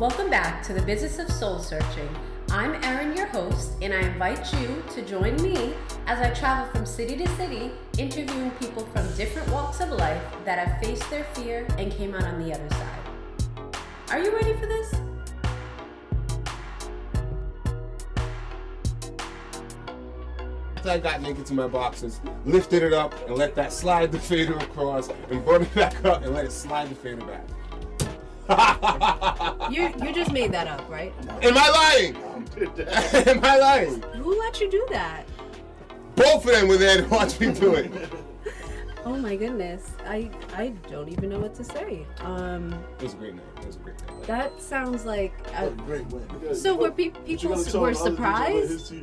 Welcome back to the Business of Soul Searching. I'm Erin, your host, and I invite you to join me as I travel from city to city, interviewing people from different walks of life that have faced their fear and came out on the other side. Are you ready for this? After I got naked to my boxers, lifted it up and let that slide the fader across, and brought it back up and let it slide the fader back. You just made that up, right? Am I lying? Am I lying? Who let you do that? Both of them were there to watch me do it. Oh my goodness. I don't even know what to say. It was a great night. It was a great night. That sounds like a great win. So were people were surprised?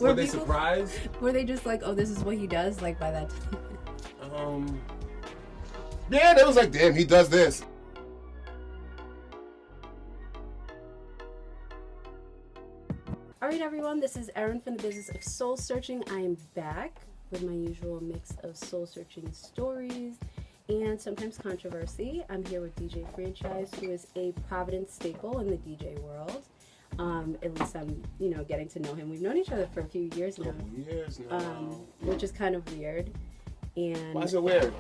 Were they surprised? Were they just like, oh, this is what he does, like by that time? Yeah, they was like, damn, he does this. All right, everyone, this is Erin from the Business of Soul Searching. I am back with my usual mix of soul searching stories and sometimes controversy. I'm here with DJ Franchise, who is a Providence staple in the DJ world. At least I'm, getting to know him. We've known each other for a few years now. Which is kind of weird. And why is it weird?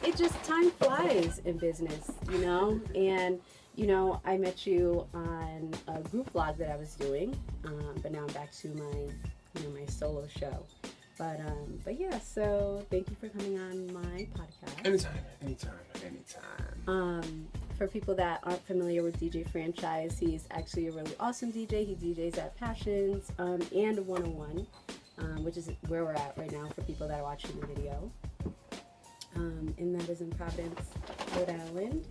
It just time flies in business, and I met you on a group vlog that I was doing, but now I'm back to my solo show. But yeah, so thank you for coming on my podcast. Anytime. For people that aren't familiar with DJ Franchise, he's actually a really awesome DJ. He DJs at Passions and 101, which is where we're at right now for people that are watching the video. And that is in Providence, Rhode Island.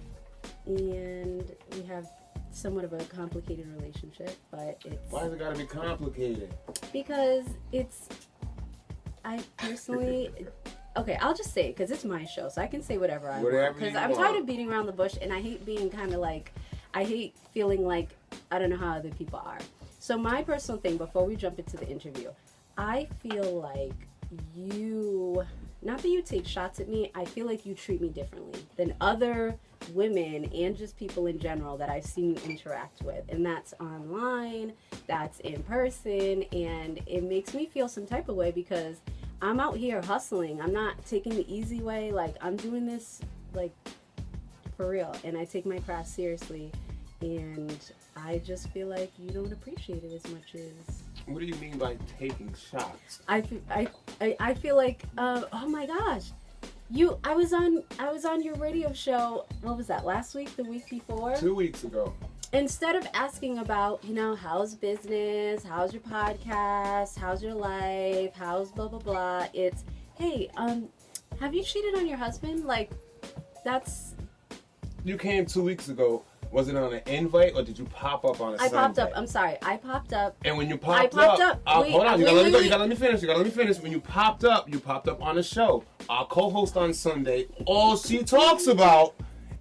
And we have somewhat of a complicated relationship, but it's... Why has it got to be complicated? Because I personally... Okay, I'll just say it, because it's my show, so I can say whatever I want. Because I'm tired of beating around the bush, and I hate being kind of like... I hate feeling like I don't know how other people are. So my personal thing, before we jump into the interview, I feel like you... Not that you take shots at me, I feel like you treat me differently than other women and just people in general that I've seen you interact with. And that's online, that's in person, and it makes me feel some type of way because I'm out here hustling. I'm not taking the easy way. Like, I'm doing this, like, for real. And I take my craft seriously. And I just feel like you don't appreciate it as much as... What do you mean by taking shots? I feel like, oh my gosh, I was on your radio show. What was that? Last week, the week before? 2 weeks ago. Instead of asking about, how's business, how's your podcast, how's your life, how's blah blah blah. It's, hey, have you cheated on your husband? Like, that's. You came 2 weeks ago. Was it on an invite or did you pop up on a Sunday? I popped up. I'm sorry. I popped up. And when you popped up. Hold on. You gotta let me finish. When you popped up on a show. Our co-host on Sunday, all she talks about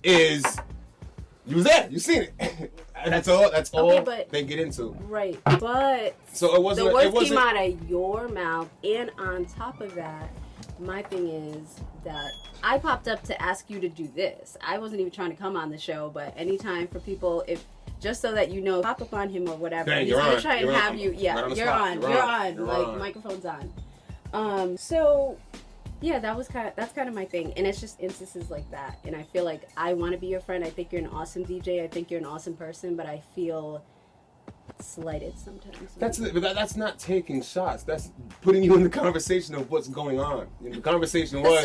is you was there. You seen it. That's all they get into. Right. But so it wasn't. The words came out of your mouth, and on top of that, my thing is that I popped up to ask you to do this. I wasn't even trying to come on the show, but anytime for people, just so that pop up on him or whatever. Dang, he's gonna try and have on. you. Yeah, right you're on. Like, microphone's on. So yeah, that's kind of my thing, and it's just instances like that. And I feel like I want to be your friend. I think you're an awesome DJ. I think you're an awesome person, but I feel slighted sometimes. That's not taking shots. That's putting you in the conversation of what's going on. The conversation was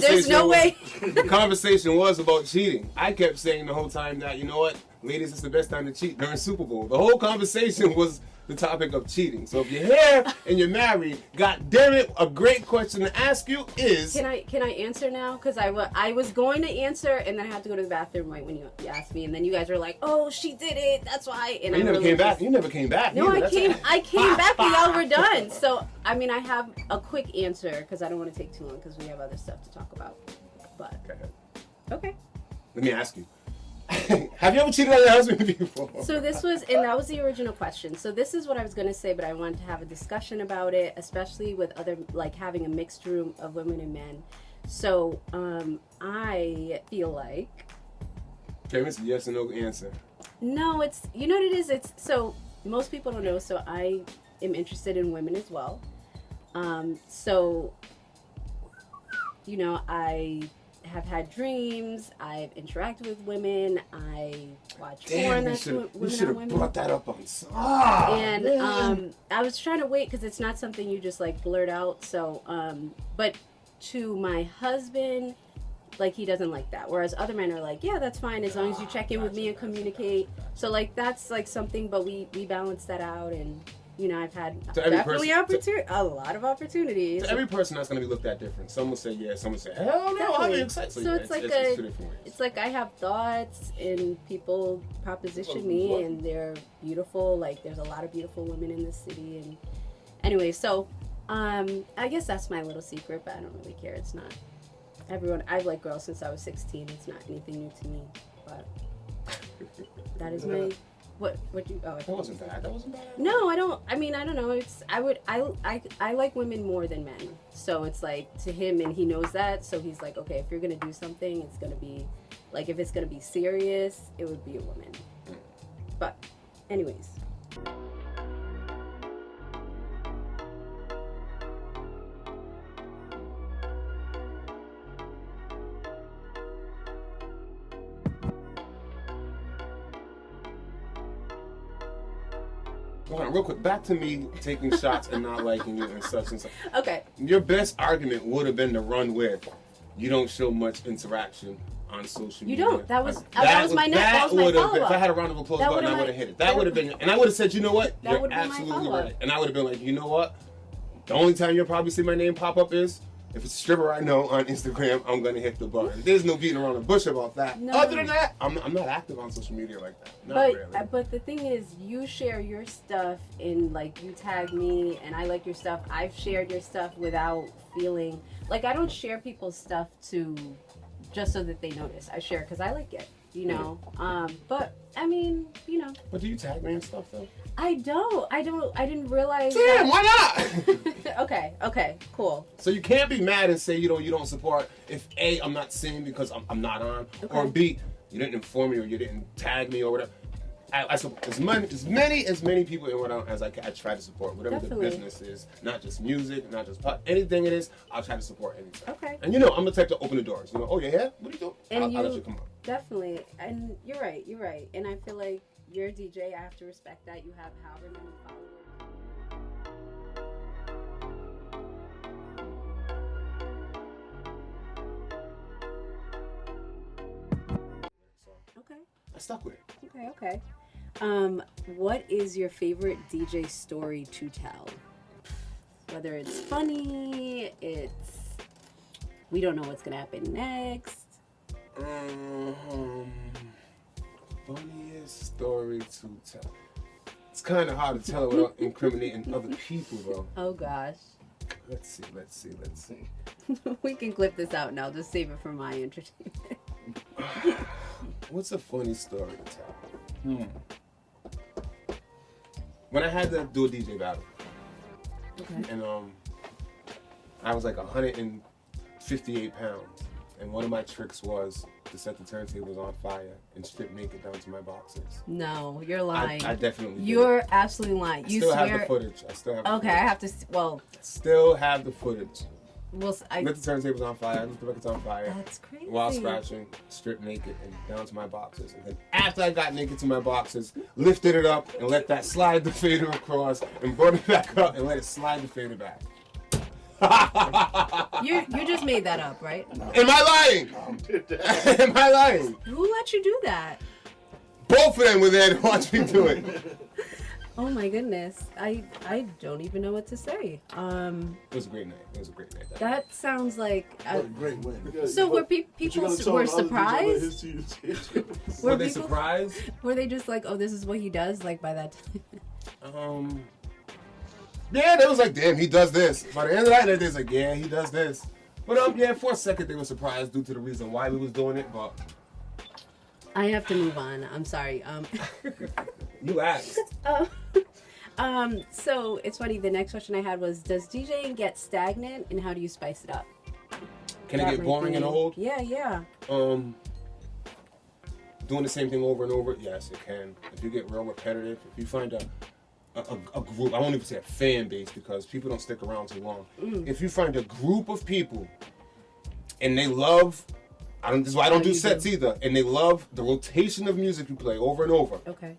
there's no way. The conversation was about cheating. I kept saying the whole time that, you know what, ladies, it's the best time to cheat during Super Bowl. The whole conversation was the topic of cheating. So if you're here and you're married, God damn it, a great question to ask you is... Can I answer now? Because I was going to answer, and then I had to go to the bathroom right when you asked me, and then you guys were like, oh, she did it, that's why. And you never came back. You never came back. No, I came back, but y'all were done. So, I mean, I have a quick answer, because I don't want to take too long, because we have other stuff to talk about. But, okay. Let me ask you. Have you ever cheated on your husband before? So that was the original question. So this is what I was going to say, but I wanted to have a discussion about it, especially with other, like having a mixed room of women and men. So I feel like Okay, it's a yes or no answer. No, it's, you know what it is? It's, so most people don't know, so I am interested in women as well. So, you know, I have had dreams. I've interacted with women. I watch porn that's women on women. You should have brought that up on. And I was trying to wait because it's not something you just like blurt out. So, but to my husband, like, he doesn't like that. Whereas other men are like, yeah, that's fine as long as you check in with me and communicate. So like that's like something, but we balance that out. And you know, I've had definitely a lot of opportunities. To every person, that's going to be looked at different. Some will say yes, some will say hell no, I'm excited. So yeah, it's like it's 2 different ways. It's like I have thoughts and people proposition me and they're beautiful. Like there's a lot of beautiful women in this city. And anyway, so I guess that's my little secret, but I don't really care. It's not everyone. I've liked girls since I was 16. It's not anything new to me, but that is my. What you? Oh, that wasn't bad. That wasn't bad. No, I don't. I mean, I don't know. It's I like women more than men. So it's like to him, and he knows that. So he's like, okay, if you're gonna do something, it's gonna be like if it's gonna be serious, it would be a woman. But, anyways. Hold on, real quick. Back to me taking shots and not liking you and such and such. Okay. Your best argument would have been to run with, you don't show much interaction on social media. You don't. That was my follow-up. If I had a round of applause button, I would have hit it. That would have been, and I would have said, you know what? You're absolutely right. And I would have been like, you know what? The only time you'll probably see my name pop up is if it's a stripper I know on Instagram, I'm going to hit the button. There's no beating around the bush about that. No. Other than that, I'm not active on social media like that. Not really. But the thing is, you share your stuff and, like, you tag me, and I like your stuff. I've shared your stuff without feeling... Like, I don't share people's stuff just so that they notice. I share because I like it, you know? But, I mean, you know. But do you tag me and stuff, though? I didn't realize. Damn, why not? Okay, cool. So you can't be mad and say you don't support if A, I'm not seeing because I'm not on, or B, you didn't inform me or you didn't tag me or whatever. I support as many people in what as I try to support whatever Definitely. The business is, not just music, not just pop, anything it is. I'll try to support anything. Okay. And you know, I'm the type to open the doors. You know, oh yeah, what are you doing? I'll let you come up. Definitely, and you're right. And I feel like you're a DJ. I have to respect that. You have however many followers. Okay. I stuck with it. Okay. What is your favorite DJ story to tell? Whether it's funny, we don't know what's gonna happen next. Funniest story to tell. It's kind of hard to tell without incriminating other people, though. Oh gosh. Let's see. We can clip this out now. Just save it for my entertainment. What's a funny story to tell? When I had to do a DJ battle, and I was like 158 pounds, and one of my tricks was to set the turntables on fire and strip naked down to my boxers. No, you're lying. I definitely did. You're absolutely lying. You still have the footage. I still have the footage. I have to, Still have the footage. Lit the turntables on fire, lit the records on fire. That's crazy. While scratching, stripped naked and down to my boxers. And then after I got naked to my boxers, lifted it up and let that slide the fader across and brought it back up and let it slide the fader back. You just made that up, right? Am I lying? Who let you do that? Both of them were there to watch me do it. Oh my goodness. I don't even know what to say. It was a great night. That sounds like what a great win. So were people were surprised? Were they surprised? Were they just like, oh, this is what he does, like by that time? Yeah, they was like, damn, he does this. By the end of that night, they was like, yeah, he does this. But yeah, for a second they were surprised due to the reason why we was doing it, but I have to move on. I'm sorry. You asked. So it's funny. The next question I had was, does DJing get stagnant, and how do you spice it up? Can it get boring and old? Yeah. doing the same thing over and over, yes, it can. If you get real repetitive, if you find a group, I won't even say a fan base because people don't stick around too long. If you find a group of people and they love, this is why I don't do sets either, and they love the rotation of music you play over and over. Okay.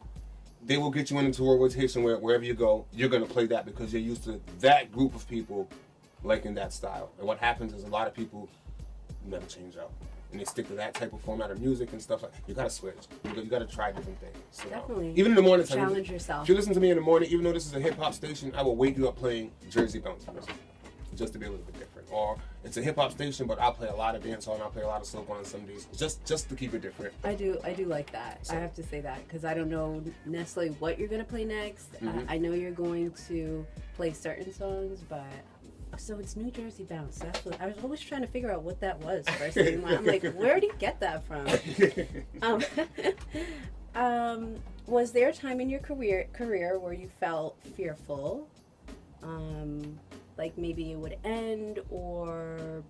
They will get you into a rotation where wherever you go, you're going to play that because you're used to that group of people liking that style. And what happens is a lot of people never change out. And they stick to that type of format of music and stuff like that. You gotta switch. You gotta try different things. So, definitely. Even in the morning time. Challenge yourself. If you listen to me in the morning, even though this is a hip hop station, I will wake you up playing Jersey bounce music. Just to be a little bit different. Or it's a hip hop station, but I'll play a lot of dancehall and I'll play a lot of soca on some days. Just to keep it different. I do like that. So, I have to say that because I don't know necessarily what you're gonna play next. I know you're going to play certain songs, but. So it's New Jersey bounce. That's what I was always trying to figure out what that was. First thing, I'm like, where did he get that from? Was there a time in your career where you felt fearful, like maybe it would end, or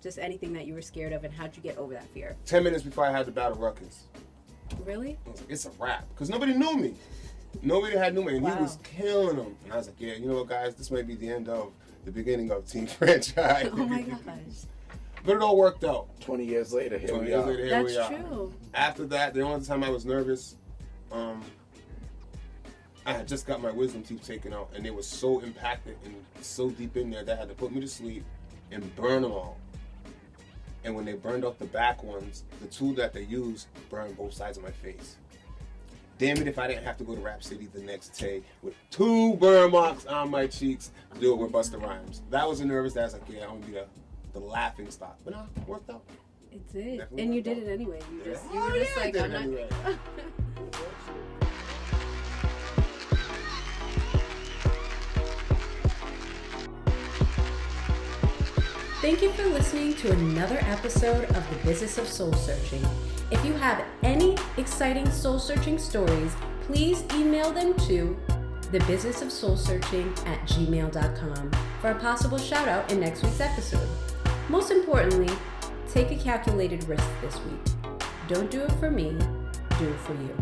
just anything that you were scared of, and how'd you get over that fear? 10 minutes before I had the Battle Ruckus. Really? I was like, it's a wrap, because nobody knew me. Nobody had knew me, and he was killing them. And I was like, yeah, you know what, guys, this might be the end of the beginning of Team Franchise. Oh my gosh. But it all worked out. 20 years later, here we are. That's true. After that, the only time I was nervous, I had just got my wisdom teeth taken out, and they were so impacted and so deep in there that I had to put me to sleep and burn them all. And when they burned off the back ones, the tool that they used burned both sides of my face. Damn it if I didn't have to go to Rap City the next day with 2 burn marks on my cheeks to do it with Busta Rhymes. That was a nervous day. I was like, yeah, I want to be the laughing stock. But no, it worked out. It did. And you did it anyway. You were just like, I'm not... Anyway. Thank you for listening to another episode of The Business of Soul Searching. If you have any exciting soul-searching stories, please email them to thebusinessofsoulsearching@gmail.com for a possible shout-out in next week's episode. Most importantly, take a calculated risk this week. Don't do it for me, do it for you.